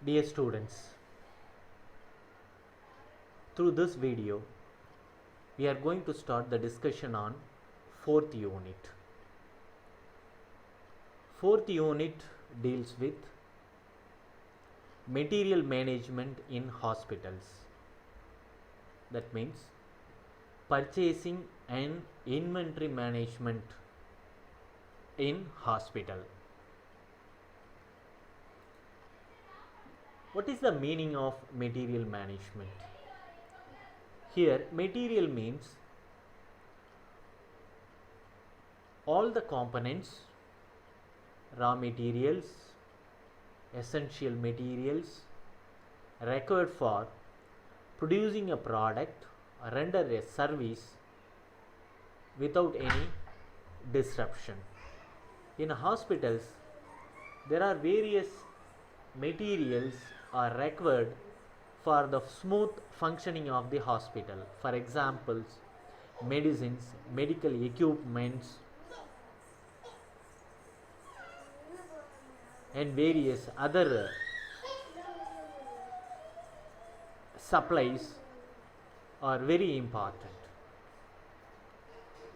Dear students, through this video we are going to start the discussion on fourth unit. Fourth unit deals with material management in hospitals. That means purchasing and inventory management in hospital. What is the meaning of material management? Here material means all the components, raw materials, essential materials required for producing a product or render a service without any disruption. In hospitals there are various materials are required for the smooth functioning of the hospital. For example, medicines, medical equipments and various other supplies are very important.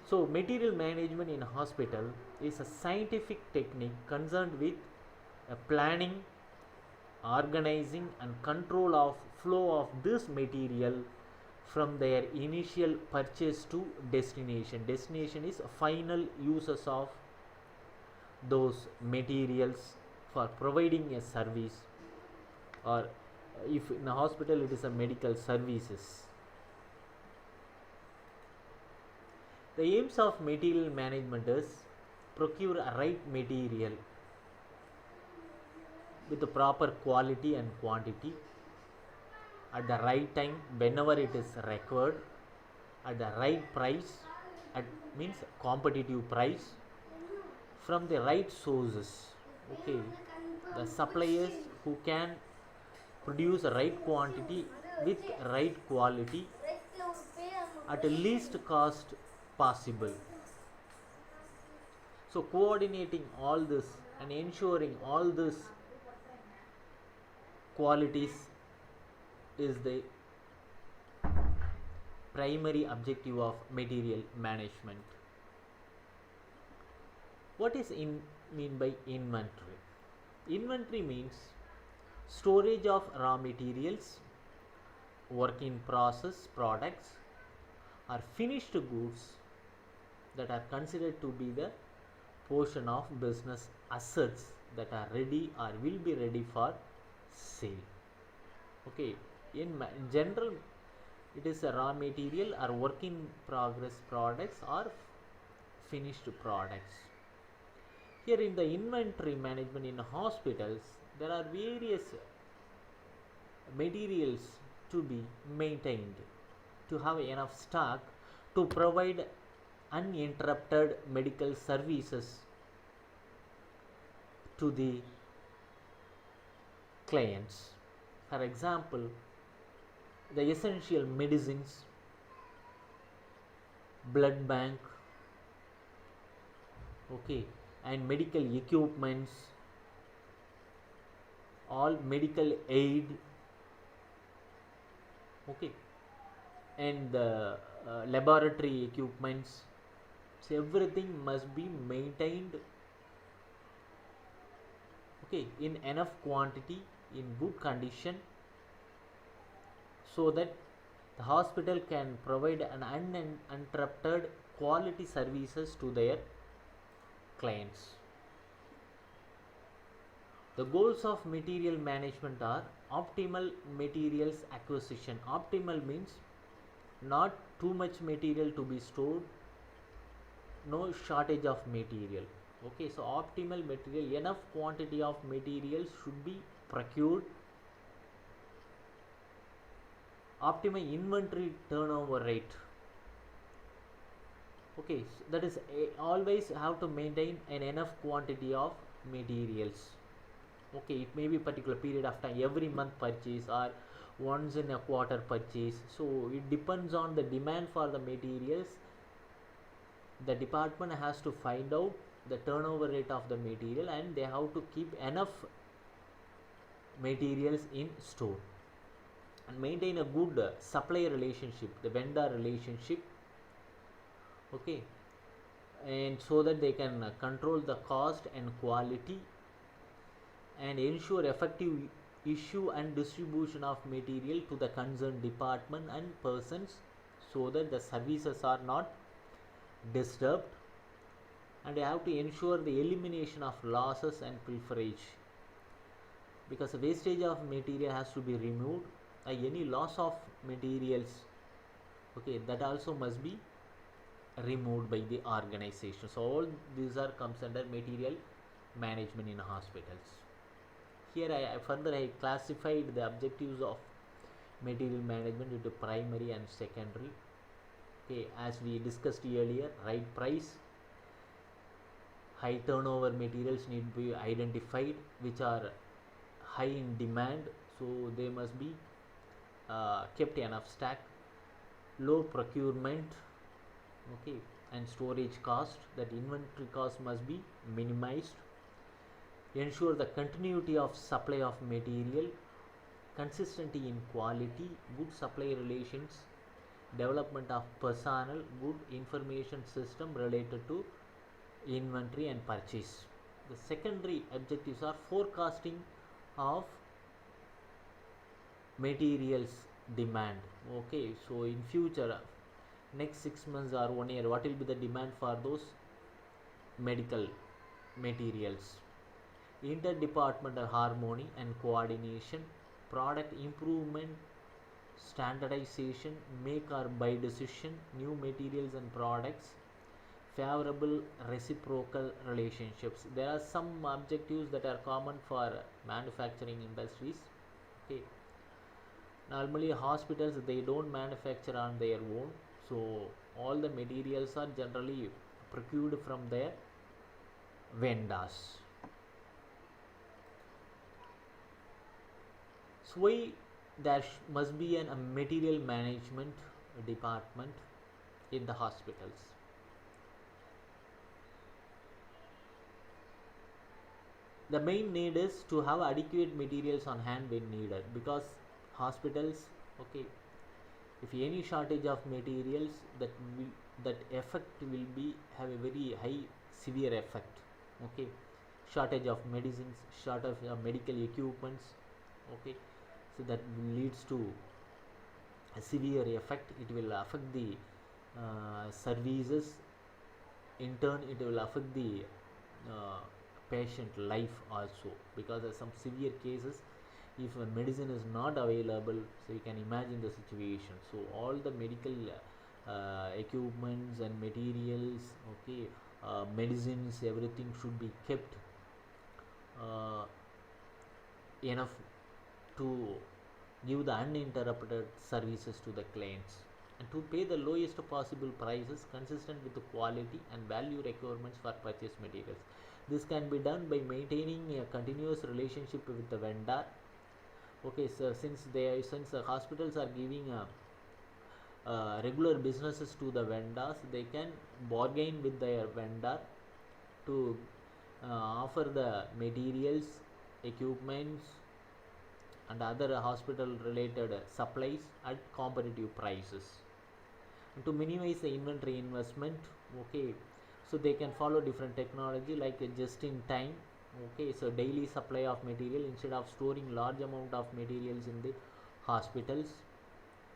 So material management in hospital is a scientific technique concerned with planning, organizing and control of flow of this material from their initial purchase to destination. Destination is final uses of those materials for providing a service, or if in a hospital it is a medical services. The aims of material management is procure a right material with the proper quality and quantity at the right time whenever it is required, at the right price, at means competitive price, from the right sources. Okay, the suppliers who can produce a right quantity with right quality at the least cost possible. So coordinating all this and ensuring all this qualities is the primary objective of material management. What is mean by inventory? Inventory means storage of raw materials, work in process products or finished goods that are considered to be the portion of business assets that are ready or will be ready for sale. Okay, in general it is a raw material or work in progress products or finished products. Here in the inventory management in hospitals there are various materials to be maintained to have enough stock to provide uninterrupted medical services to the clients. For example, the essential medicines, blood bank, okay, and medical equipments, all medical aid, okay, and the laboratory equipments. So everything must be maintained, okay, in enough quantity, in good condition, so that the hospital can provide an uninterrupted quality services to their clients. The goals of material management are optimal materials acquisition. Optimal means not too much material to be stored, no shortage of material. Okay, so optimal material, enough quantity of material should be procured. Optimal inventory turnover rate. Okay, so that is always have to maintain an enough quantity of materials. Okay, it may be particular period of time, every month purchase or once in a quarter purchase. So it depends on the demand for the materials. The department has to find out the turnover rate of the material and they have to keep enough materials in store, and maintain a good supply relationship, the vendor relationship, okay, and so that they can control the cost and quality, and ensure effective issue and distribution of material to the concerned department and persons, so that the services are not disturbed, and they have to ensure the elimination of losses and pilferage, because the wastage of material has to be removed, any loss of materials, okay, that also must be removed by the organization. So all these are comes under material management in hospitals. Here I further I classified the objectives of material management into primary and secondary. Okay, as we discussed earlier, right price, high turnover materials need to be identified, which are high in demand, so they must be kept enough stack. Low procurement, okay, and storage cost, that inventory cost must be minimized. Ensure the continuity of supply of material, consistency in quality, good supply relations, development of personnel, good information system related to inventory and purchase. The secondary objectives are forecasting of materials demand, okay, so in future, next 6 months or 1 year, what will be the demand for those medical materials. Interdepartmental harmony and coordination, product improvement, standardization, make or buy decision, new materials and products, favorable reciprocal relationships. There are some objectives that are common for manufacturing industries, okay. Normally hospitals, they don't manufacture on their own, so all the materials are generally procured from their vendors. So why there must be a material management department in the hospitals? The main need is to have adequate materials on hand when needed, because hospitals, okay, if any shortage of materials, that effect will be have a very high severe effect, okay. Shortage of medicines, shortage of medical equipments, okay, so that leads to a severe effect. It will affect the services, in turn it will affect the patient life also, because of some severe cases, if a medicine is not available, so you can imagine the situation. So all the medical equipments and materials, okay, medicines, everything should be kept enough to give the uninterrupted services to the clients, and to pay the lowest possible prices consistent with the quality and value requirements for purchase materials. This can be done by maintaining a continuous relationship with the vendor, okay. So since the hospitals are giving regular businesses to the vendors, they can bargain with their vendor to offer the materials, equipments and other hospital related supplies at competitive prices, and to minimize the inventory investment, okay. So they can follow different technology like just in time, okay. So daily supply of material instead of storing large amount of materials in the hospitals,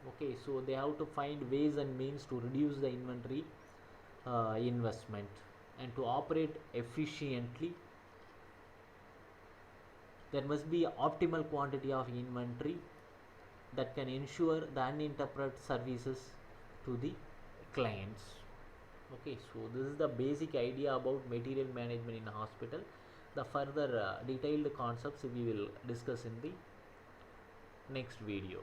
okay. So they have to find ways and means to reduce the inventory investment, and to operate efficiently. There must be optimal quantity of inventory that can ensure the uninterrupted services to the clients, okay. So this is the basic idea about material management in a hospital. The further detailed concepts we will discuss in the next video.